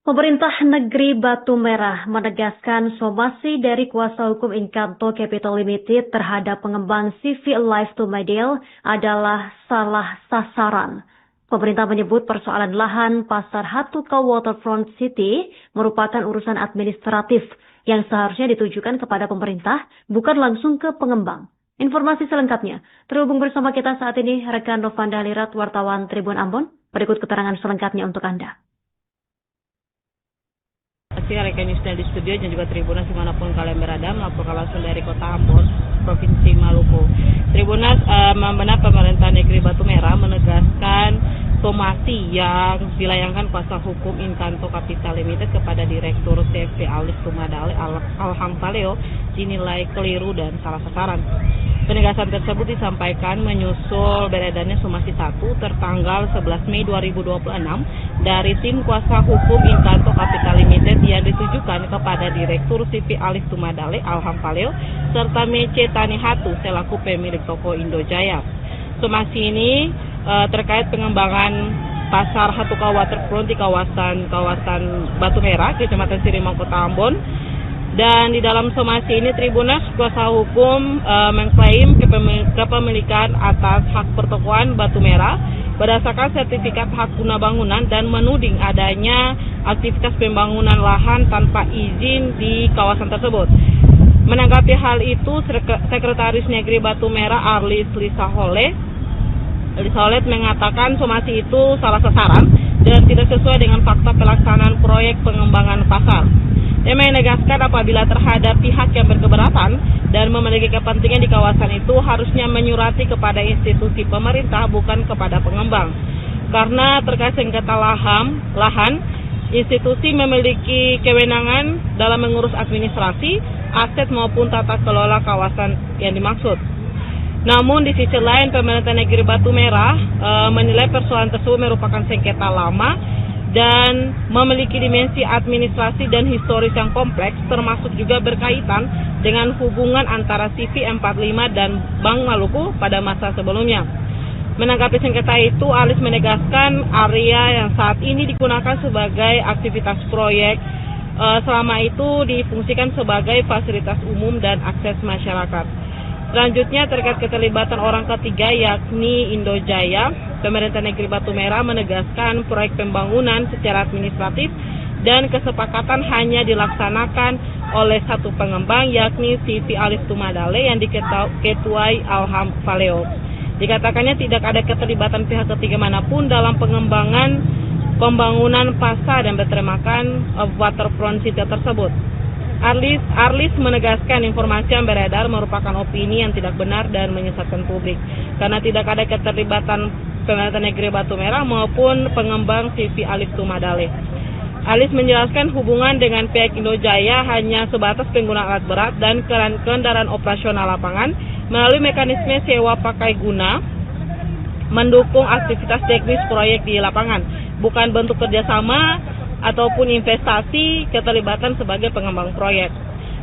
Pemerintah Negeri Batu Merah menegaskan somasi dari kuasa hukum Inkanto Capital Limited terhadap pengembang CV Alive to My Deal adalah salah sasaran. Pemerintah menyebut persoalan lahan Pasar Hatukau Waterfront City merupakan urusan administratif yang seharusnya ditujukan kepada pemerintah, bukan langsung ke pengembang. Informasi selengkapnya terhubung bersama kita saat ini rekan Novanda Lirat, wartawan Tribun Ambon. Berikut keterangan selengkapnya untuk Anda. Rekan Newsnet di studio dan juga Tribunas dimanapun kalian berada, melaporkan langsung dari Kota Ambon, Provinsi Maluku. Tribunas membenar pemerintah negeri Batu Merah menegaskan somasi yang dilayangkan kuasa hukum Inkanto Capital Limited kepada Direktur CV Alive to My Deal Alham Faleo dinilai keliru dan salah sasaran. Penegasan tersebut disampaikan menyusul beredarnya somasi 1 tertanggal 11 Mei 2026 dari tim kuasa hukum Inkanto Capital Limited yang ditujukan kepada Direktur CV Alive to My Deal Alham Faleo serta Mece Tanihatu selaku pemilik toko Indojaya. Somasi ini terkait pengembangan Pasar Hatukau Waterfront di kawasan Batu Merah, Kecamatan Sirimang, Kota Ambon. Dan di dalam somasi ini Tribunas kuasa hukum mengklaim kepemilikan atas hak pertokoan Batu Merah berdasarkan sertifikat hak guna bangunan dan menuding adanya aktivitas pembangunan lahan tanpa izin di kawasan tersebut. Menanggapi hal itu, Sekretaris Negeri Batu Merah Arlis Lisaholet mengatakan somasi itu salah sasaran dan tidak sesuai dengan fakta pelaksanaan proyek pengembangan pasar. Dia menegaskan apabila terhadap pihak yang berkeberatan dan memiliki kepentingan di kawasan itu harusnya menyurati kepada institusi pemerintah bukan kepada pengembang. Karena terkait sengketa lahan, institusi memiliki kewenangan dalam mengurus administrasi, aset maupun tata kelola kawasan yang dimaksud. Namun di sisi lain pemerintah negeri Batu Merah menilai persoalan tersebut merupakan sengketa lama dan memiliki dimensi administrasi dan historis yang kompleks, termasuk juga berkaitan dengan hubungan antara CV 45 dan Bank Maluku pada masa sebelumnya. Menanggapi sengketa itu, Alis menegaskan area yang saat ini digunakan sebagai aktivitas proyek selama itu difungsikan sebagai fasilitas umum dan akses masyarakat. Selanjutnya terkait keterlibatan orang ketiga yakni Indojaya, pemerintah negeri Batu Merah menegaskan proyek pembangunan secara administratif dan kesepakatan hanya dilaksanakan oleh satu pengembang yakni CV Alive to My Deal yang diketuai Alham Faleo. Dikatakannya tidak ada keterlibatan pihak ketiga manapun dalam pengembangan pembangunan pasar dan bertemakan waterfront city tersebut. Arlis menegaskan informasi yang beredar merupakan opini yang tidak benar dan menyesatkan publik karena tidak ada keterlibatan pemerintah negeri Batu Merah maupun pengembang CV Alive to My Deal. Arlis menjelaskan hubungan dengan pihak Indojaya hanya sebatas penggunaan alat berat dan kendaraan operasional lapangan melalui mekanisme sewa pakai guna mendukung aktivitas teknis proyek di lapangan, bukan bentuk kerjasama ataupun investasi keterlibatan sebagai pengembang proyek.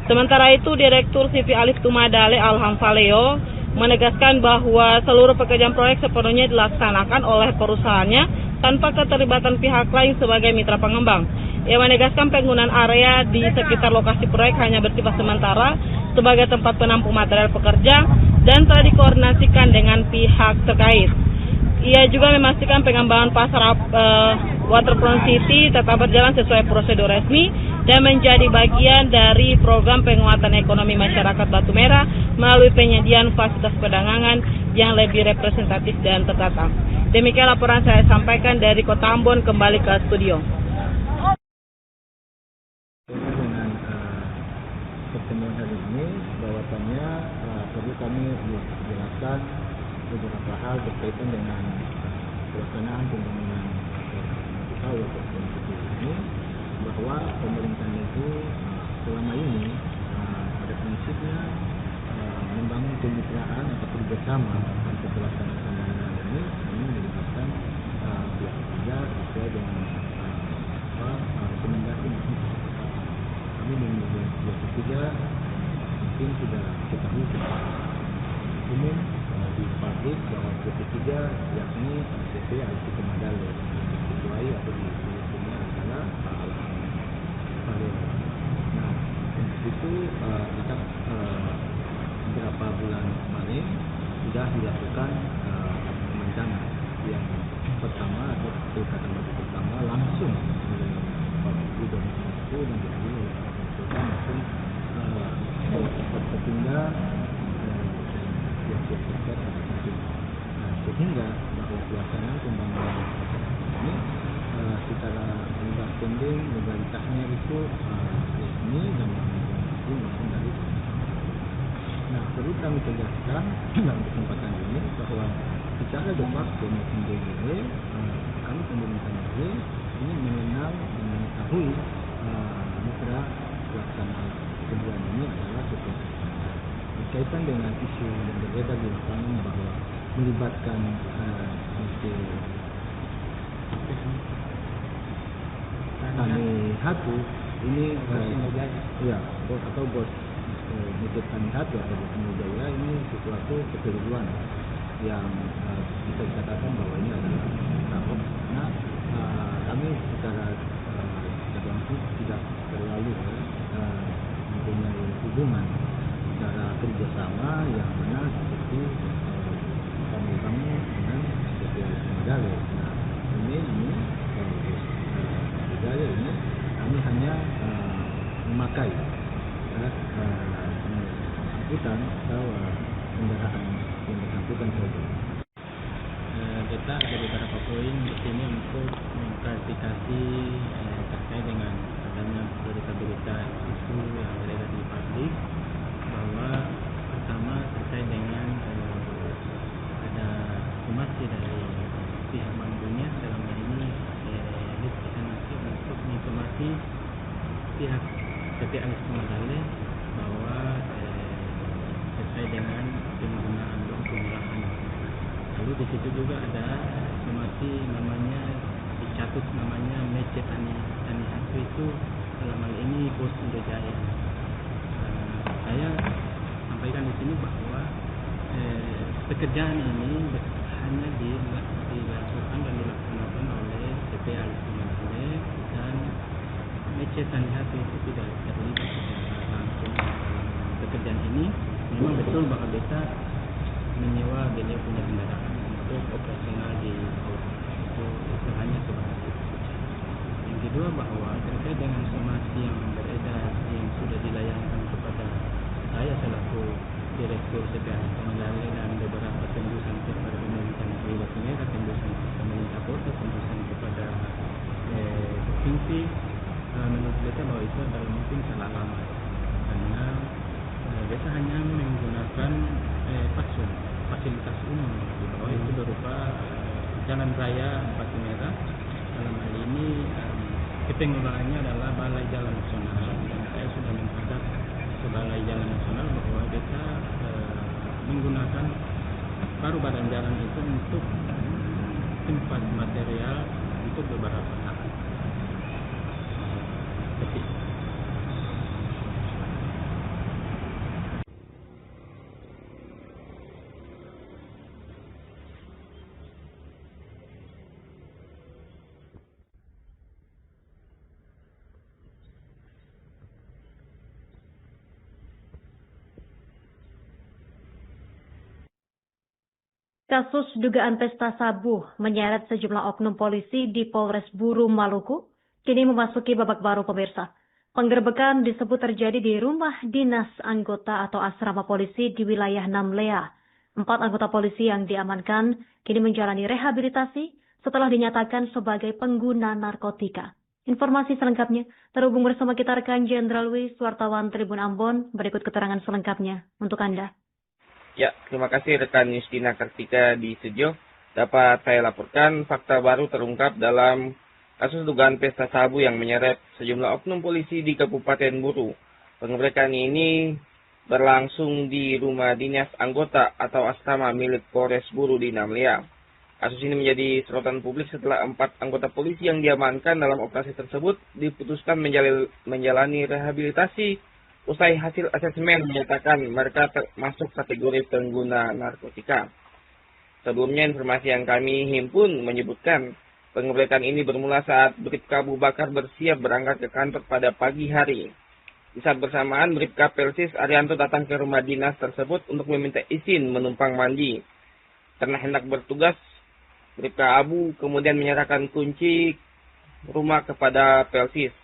Sementara itu, Direktur CV Alive to My Deal Alham Faleo menegaskan bahwa seluruh pekerjaan proyek sepenuhnya dilaksanakan oleh perusahaannya tanpa keterlibatan pihak lain sebagai mitra pengembang. Ia menegaskan penggunaan area di sekitar lokasi proyek hanya bersifat sementara sebagai tempat penampung material pekerja dan telah dikoordinasikan dengan pihak terkait. Ia juga memastikan pengembangan pasar Waterfront City tetap berjalan sesuai prosedur resmi dan menjadi bagian dari program penguatan ekonomi masyarakat Batu Merah melalui penyediaan fasilitas perdagangan yang lebih representatif dan tertata. Demikian laporan saya sampaikan dari Kota Ambon, kembali ke studio. Dengan pertemuan hari ini, bahwasannya perlu kami jelaskan beberapa hal berkaitan dengan pelaksanaan pembangunan Waterfront City ini, bahwa pemerintah negeri selama ini pada prinsipnya membangun kemitraan atau kerjasama untuk pelaksanaan pembangunan ini melibatkan pihak ketiga sesuai dengan rekomendasi masing-masing. Kami dengan pihak ketiga mungkin sudah ketahui umum di publik bahwa pihak ketiga yakni CV Alive to My Deal diketuai atau dipilihnya adalah Pak Alham melakukan pemandangan yang pertama atau pilkada pertama langsung oleh Pak Gubernur itu dan dihadiri oleh Pak Kapolda maupun berpindah pihak-pihak terkait sehingga bahwa pelaksanaan pembangunan ini secara jangka pendek legalitasnya itu resmi dan maupun dari. Nah, perlu kami tegaskan dalam kesempatan ini bahwa secara de facto maupun de jure kami pemerintah negeri ini mengenal dan mengetahui mitra pelaksana kebutuhan ini adalah seperti berkaitan dengan isu yang beredar di lapangan bahwa melibatkan Tani Hatu ini ya bos atau bos Bukit Tani Hatu atau bos Jaya ini sesuatu kekeliruan yang bisa dikatakan bahwa ini adalah tahap karena kami secara langsung tidak terlalu mempunyai hubungan secara kerjasama yang mana seperti kami bangun dengan Spesialis Medale. Nah ini Medale ini kami hanya memakai angkutan atau kendaraan yang bersangkutan saja. Kita ada beberapa poin di sini untuk mengklarifikasi terkait dengan adanya berita-berita isu yang beredar di publik, bahwa pertama terkait dengan ada informasi dari pihak Bank Dunia dalam hal ini destinasi untuk informasi pihak PT Alis Medale bahwa terkait dengan penggunaan lahan. Lalu di situ juga ada informasi namanya dicatut namanya Mece Tani Hatu itu dalam hal ini Bos Jaya. Saya sampaikan di sini bahwa pekerjaan ini hanya dilakukan dan dilaksanakan oleh PT Alis Medale dan Mece Tani Hatu itu tidak terlibat langsung dalam pekerjaan ini. Memang betul bahwa beta menyewa beliau punya kendaraan untuk operasional di kawasan itu hanya sebatas itu. Yang kedua bahwa terkait dengan informasi yang beredar yang sudah dilayangkan kepada saya selaku Direktur CPA Medale dan beberapa tembusan kepada pemerintah negeri Batu tembusan pemerintah kota, tembusan kepada provinsi, menurut beta bahwa itu adalah mungkin salah alamat karena beta hanya menggunakan fasilitas umum di bawah itu berupa jalan raya Batu Merah. Dalam hal ini pengelolaannya adalah Balai Jalan Nasional dan saya sudah menghadap ke Balai Jalan Nasional bahwa beta menggunakan baru badan jalan itu untuk tempat material untuk beberapa hal. Kasus dugaan pesta sabu menyeret sejumlah oknum polisi di Polres Buru, Maluku, kini memasuki babak baru pemirsa. Penggerebekan disebut terjadi di rumah dinas anggota atau asrama polisi di wilayah Namlea. 4 anggota polisi yang diamankan kini menjalani rehabilitasi setelah dinyatakan sebagai pengguna narkotika. Informasi selengkapnya terhubung bersama kita rekan Jenderal Wis, wartawan Tribun Ambon. Berikut keterangan selengkapnya untuk Anda. Ya, terima kasih rekan Justina Kartika di studio. Dapat saya laporkan fakta baru terungkap dalam kasus dugaan pesta sabu yang menyeret sejumlah oknum polisi di Kabupaten Buru. Penggerebekan ini berlangsung di rumah dinas anggota atau asrama milik Polres Buru di Namlea. Kasus ini menjadi sorotan publik setelah 4 anggota polisi yang diamankan dalam operasi tersebut diputuskan menjalani rehabilitasi usai hasil asesmen menyatakan mereka termasuk kategori pengguna narkotika. Sebelumnya informasi yang kami himpun menyebutkan penggerebekan ini bermula saat Bribka Abu Bakar bersiap berangkat ke kantor pada pagi hari. Di saat bersamaan Bribka Pelsis Arianto datang ke rumah dinas tersebut untuk meminta izin menumpang mandi. Karena hendak bertugas, Bribka Abu kemudian menyerahkan kunci rumah kepada Pelsis.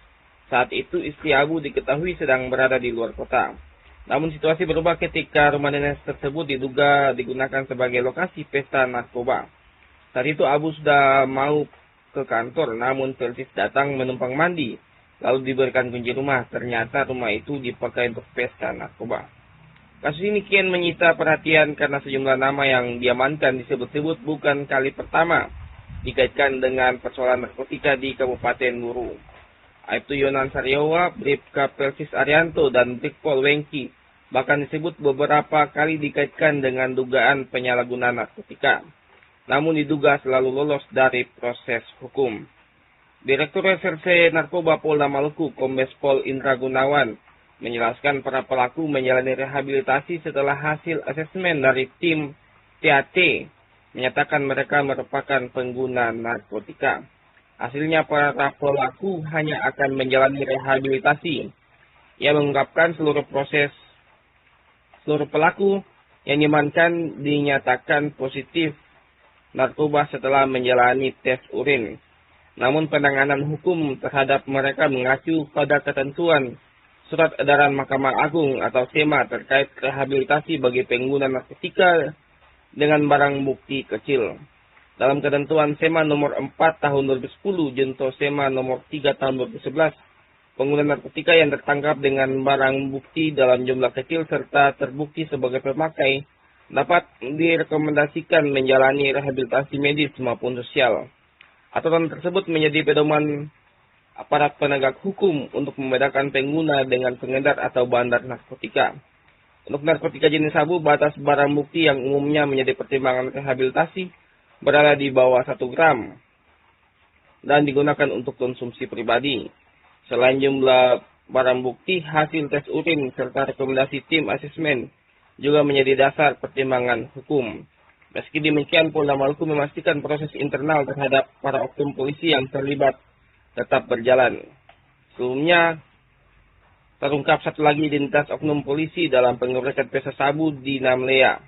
Saat itu istri Abu diketahui sedang berada di luar kota. Namun situasi berubah ketika rumah dinas tersebut diduga digunakan sebagai lokasi pesta narkoba. Saat itu Abu sudah mau ke kantor, namun Pelsis datang menumpang mandi, lalu diberikan kunci rumah. Ternyata rumah itu dipakai untuk pesta narkoba. Kasus ini kian menyita perhatian karena sejumlah nama yang diamankan disebut-sebut bukan kali pertama dikaitkan dengan persoalan narkotika di Kabupaten Buru. Aibtu Yonan Saryawa, Bribka Pelsis Arianto, dan Brigpol Wengki bahkan disebut beberapa kali dikaitkan dengan dugaan penyalahgunaan narkotika, namun diduga selalu lolos dari proses hukum. Direktur Reserse Narkoba Polda Maluku, Kombes Pol Indra Gunawan, menjelaskan para pelaku menjalani rehabilitasi setelah hasil asesmen dari tim TAT menyatakan mereka merupakan pengguna narkotika. Hasilnya para pelaku hanya akan menjalani rehabilitasi. Ia mengungkapkan seluruh pelaku yang diamankan dinyatakan positif narkoba setelah menjalani tes urin. Namun penanganan hukum terhadap mereka mengacu pada ketentuan Surat Edaran Mahkamah Agung atau SEMA terkait rehabilitasi bagi pengguna narkotika dengan barang bukti kecil. Dalam ketentuan SEMA nomor 4 tahun 2010 junto SEMA nomor 3 tahun 2011, pengguna narkotika yang tertangkap dengan barang bukti dalam jumlah kecil serta terbukti sebagai pemakai dapat direkomendasikan menjalani rehabilitasi medis maupun sosial. Aturan tersebut menjadi pedoman aparat penegak hukum untuk membedakan pengguna dengan pengedar atau bandar narkotika. Untuk narkotika jenis sabu, batas barang bukti yang umumnya menjadi pertimbangan rehabilitasi berada di bawah 1 gram dan digunakan untuk konsumsi pribadi. Selain jumlah barang bukti, hasil tes urin serta rekomendasi tim asesmen juga menjadi dasar pertimbangan hukum. Meski demikian, Polda Maluku memastikan proses internal terhadap para oknum polisi yang terlibat tetap berjalan. Sebelumnya, terungkap satu lagi identitas oknum polisi dalam penggerebekan pesta sabu di Namlea.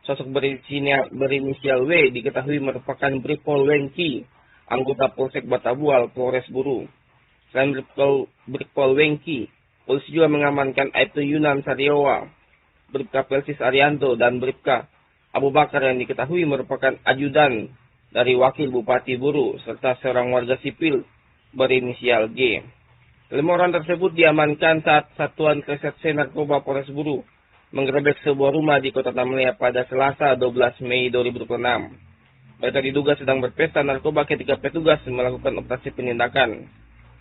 Sosok berinisial W diketahui merupakan Brigpol Wengki, anggota Polsek Batabual, Polres Buru. Selain Brigpol Wengki, polisi juga mengamankan Aibtu Yonan Saryawa, Bribka Pelsis Arianto, dan Bribka Abu Bakar yang diketahui merupakan ajudan dari Wakil Bupati Buru, serta seorang warga sipil berinisial G. 5 orang tersebut diamankan saat Satuan Reserse Narkoba Polres Buru menggerebek sebuah rumah di Kota Namlea pada Selasa 12 Mei 2026. Mereka diduga sedang berpesta narkoba ketika petugas melakukan operasi penindakan.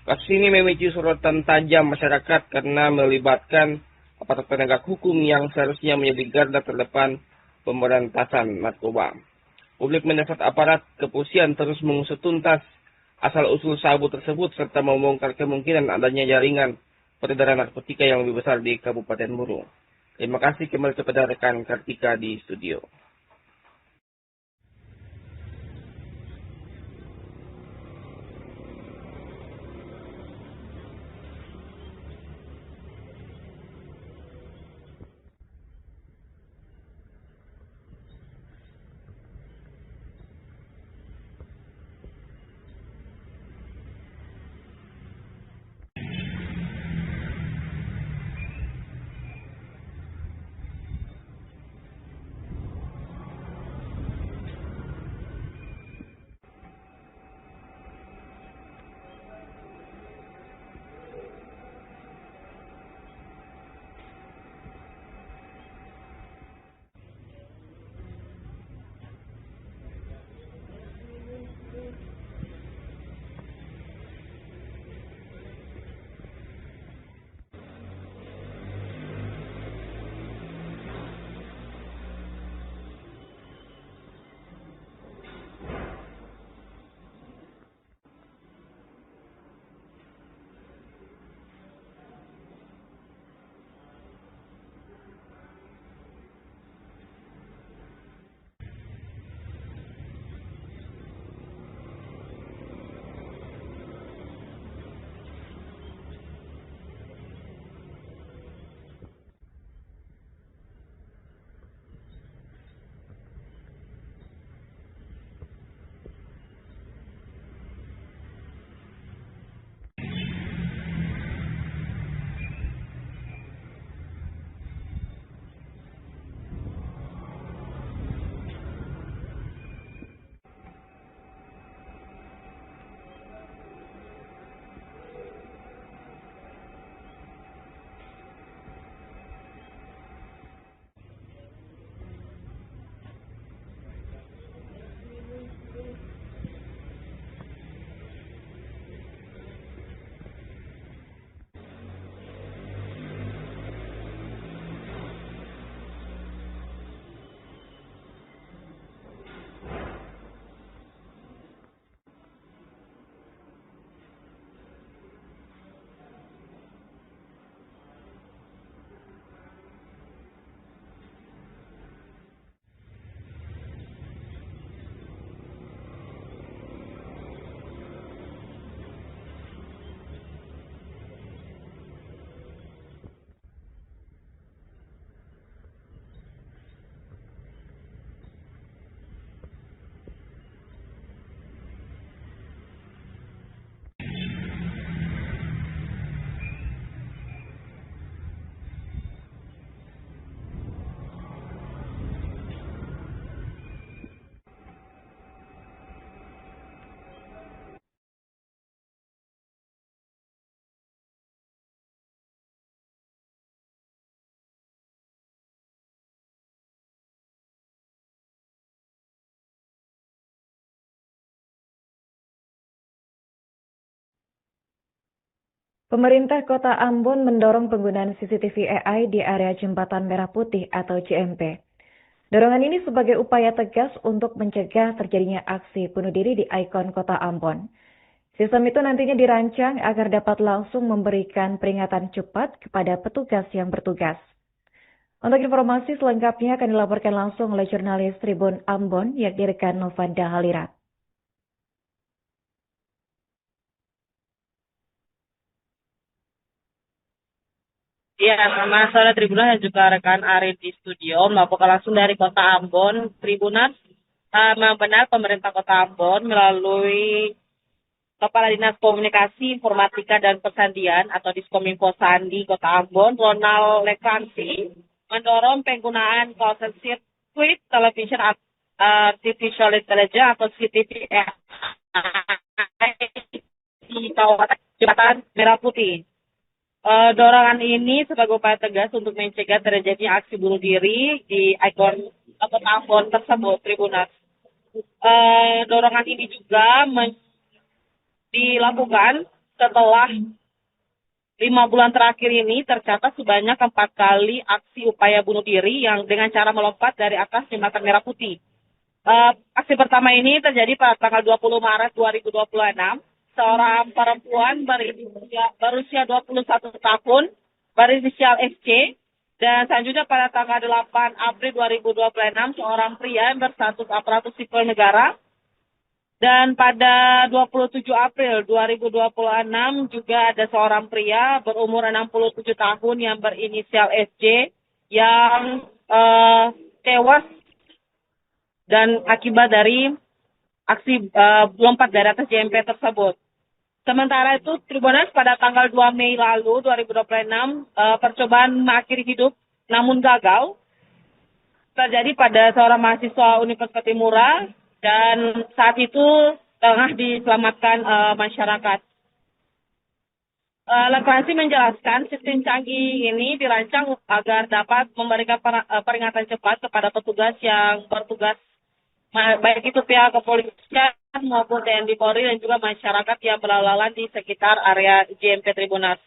Kasus ini memicu sorotan tajam masyarakat karena melibatkan aparat penegak hukum yang seharusnya menjadi garda terdepan pemberantasan narkoba. Publik mendesak aparat kepolisian terus mengusut tuntas asal-usul sabu tersebut serta membongkar kemungkinan adanya jaringan peredaran narkotika yang lebih besar di Kabupaten Buru. Terima kasih kembali kepada rekan Kartika di studio. Pemerintah Kota Ambon mendorong penggunaan CCTV AI di area Jembatan Merah Putih atau JMP. Dorongan ini sebagai upaya tegas untuk mencegah terjadinya aksi bunuh diri di ikon Kota Ambon. Sistem itu nantinya dirancang agar dapat langsung memberikan peringatan cepat kepada petugas yang bertugas. Untuk informasi selengkapnya akan dilaporkan langsung oleh jurnalis Tribun Ambon, yakni rekan Novanda Halirat. Ya, sama sore Tribunas dan juga rekan Arif di studio melaporkan langsung dari Kota Ambon. Tribunas, memang benar pemerintah Kota Ambon melalui Kepala Dinas Komunikasi, Informatika dan Persandian atau Diskominfo Sandi Kota Ambon, Ronald Lekansi, mendorong penggunaan kawasan sirkuit television artificial intelligence atau CCTV di kawasan Jembatan Merah Putih. Dorongan ini sebagai upaya tegas untuk mencegah terjadinya aksi bunuh diri di ikon Kota Ambon tersebut, Tribunas. Dorongan ini juga dilakukan setelah 5 bulan terakhir ini tercatat sebanyak 4 kali aksi upaya bunuh diri yang dengan cara melompat dari atas Jembatan Merah Putih. Aksi pertama ini terjadi pada tanggal 20 Maret 2026. Seorang perempuan berusia 21 tahun, berinisial SC, dan selanjutnya pada tanggal 8 April 2026, seorang pria yang berstatus aparatur sipil negara. Dan pada 27 April 2026 juga ada seorang pria berumur 67 tahun yang berinisial SJ yang tewas dan akibat dari aksi lompat dari atas JMP tersebut. Sementara itu, Tribunas pada tanggal 2 Mei lalu 2026 percobaan mengakhiri hidup namun gagal terjadi pada seorang mahasiswa Universitas Timura. Dan saat itu tengah diselamatkan masyarakat. Lekansi menjelaskan sistem canggih ini dirancang agar dapat memberikan peringatan cepat kepada petugas yang bertugas, baik itu pihak kepolisian maupun TNI Polri dan juga masyarakat yang berlalu-lalang di sekitar area JMP Tribunas.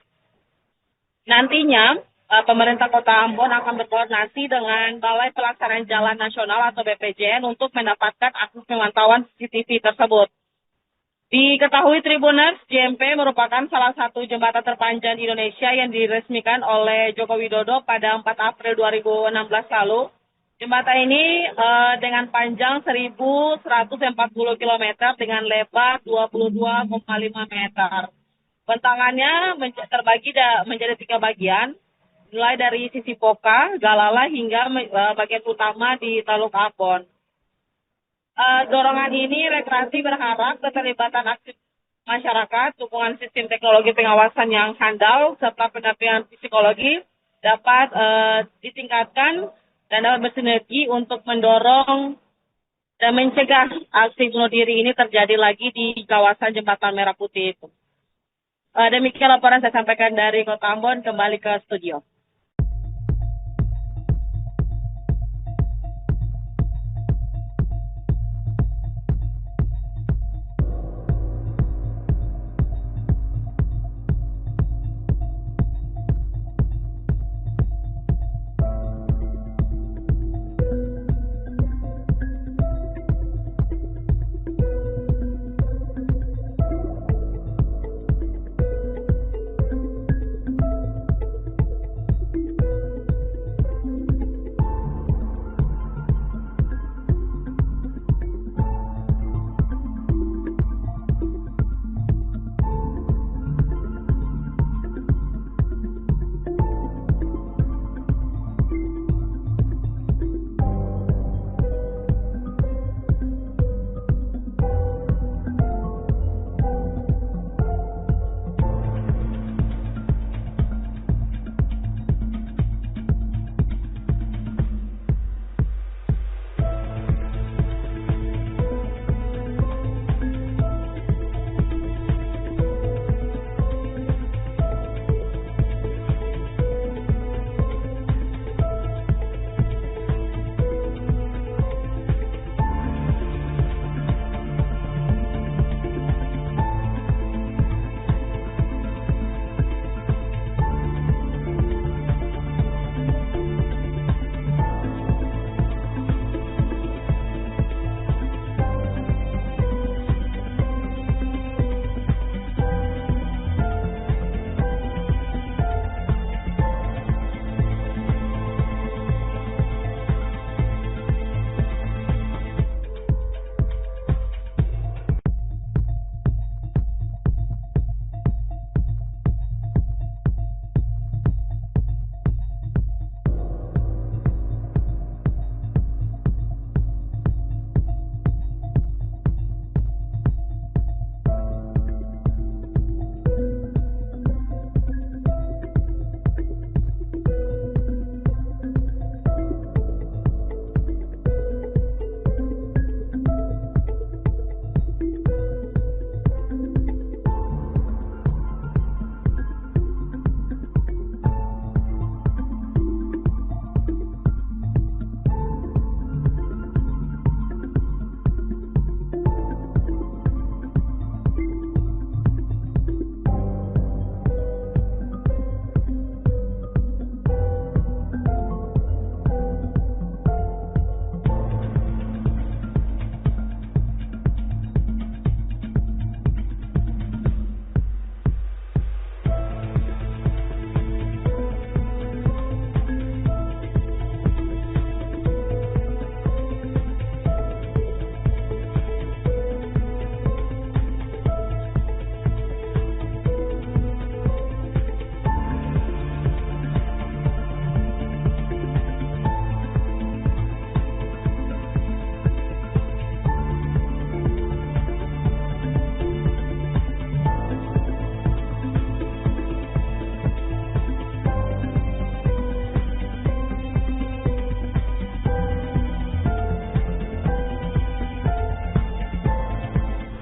Nantinya, pemerintah Kota Ambon akan berkoordinasi dengan Balai Pelaksanaan Jalan Nasional atau BPJN untuk mendapatkan akses pemantauan CCTV tersebut. Diketahui Tribunas, JMP merupakan salah satu jembatan terpanjang di Indonesia yang diresmikan oleh Joko Widodo pada 4 April 2016 lalu. Jembatan ini dengan panjang 1.140 km dengan lebar 22,5 meter. Bentangannya terbagi menjadi 3 bagian, mulai dari sisi Poka, Galala hingga bagian utama di Taluk Ambon. Dorongan ini rekreasi berharap keterlibatan aktif masyarakat, dukungan sistem teknologi pengawasan yang handal, serta pendampingan psikologi dapat ditingkatkan dan dapat bersinergi untuk mendorong dan mencegah aksi bunuh diri ini terjadi lagi di kawasan Jembatan Merah Putih itu. Demikian laporan saya sampaikan dari Kota Ambon, kembali ke studio.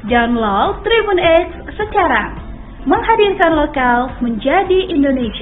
Download Tribun X sekarang. Menghadirkan lokal menjadi Indonesia.